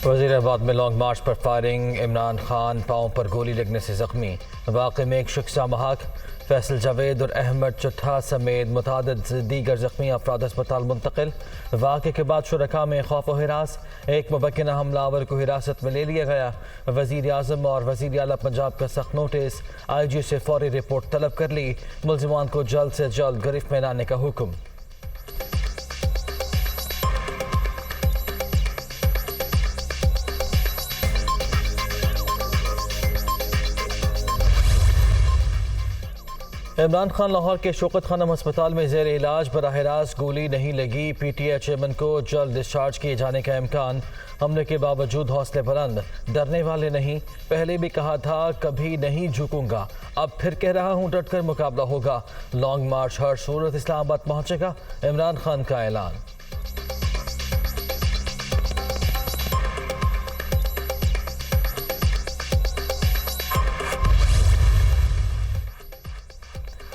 वज़ीराबाद में लॉन्ग मार्च पर फायरिंग, इमरान खान पाँव पर गोली लगने से जख्मी। वाक़े में एक शख्स महाक, फैसल जावेद और अहमद चट्ठा समेत मुतादिद दीगर जख्मी अफराद अस्पताल मुंतकिल। वाक़े के बाद शुरका में खौफ व हिरास, एक मुबक्किना हमलावर को हिरासत में ले लिया गया। वज़ीर आज़म और वज़ीर आला पंजाब का सख्त नोटिस, IG से फौरी रिपोर्ट तलब कर ली। मुल्ज़िमान को जल्द से जल्द गिरफ्त में लाने का हुक्म। इमरान खान लाहौर के शौकत खानम अस्पताल में ज़ेर इलाज, बराह रास्त गोली नहीं लगी। PTI चेयरमैन को जल्द डिस्चार्ज किए जाने का इम्कान। हमले के बावजूद हौसले बुलंद, डरने वाले नहीं। पहले भी कहा था कभी नहीं झुकूंगा, अब फिर कह रहा हूं डटकर मुकाबला होगा। लॉन्ग मार्च हर सूरत इस्लामाबाद पहुंचेगा, इमरान खान का ऐलान।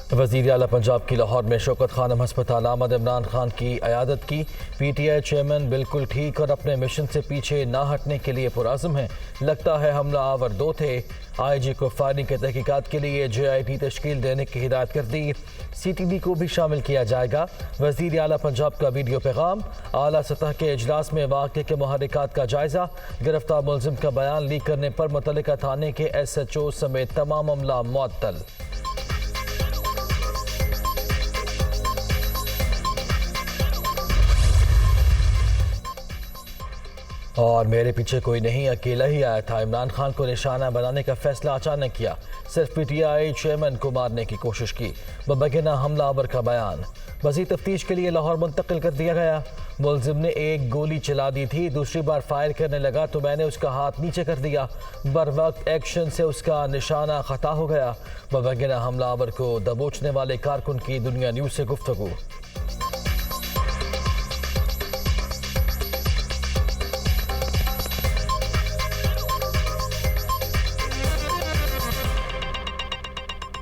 वज़ीर आला पंजाब की लाहौर में शौकत खानम अस्पताल आमद, इमरान खान की अयादत की। PTI चेयरमैन बिल्कुल ठीक और अपने मिशन से पीछे ना हटने के लिए पुराज़म है। लगता है हमला आवर दो थे। IG को फायरिंग के तहकीकात के लिए JIT तश्कील देने की हिदायत कर दी। CTD को भी शामिल किया जाएगा। वज़ीर आला पंजाब का वीडियो पैगाम, आला सतह के इजलास में वाक़े के मुहर्रिकात का जायज़ा। गिरफ्तार मुलजिम का बयान लीक करने पर मुतल्लिका थाने के SHO समेत तमाम अमला मुअत्तल। और मेरे पीछे कोई नहीं, अकेला ही आया था। इमरान खान को निशाना बनाने का फैसला अचानक किया। सिर्फ PTI चेयरमैन को मारने की कोशिश की। मुबक्किना हमलावर का बयान मज़ीद तफ्तीश के लिए लाहौर मुंतकिल कर दिया गया। मुलजिम ने एक गोली चला दी थी, दूसरी बार फायर करने लगा तो मैंने उसका हाथ नीचे कर दिया। बर वक्त एक्शन से उसका निशाना खता हो गया। मुबक्किना हमलावर को दबोचने वाले कारकुन की दुनिया न्यूज़ से गुफ्तगू।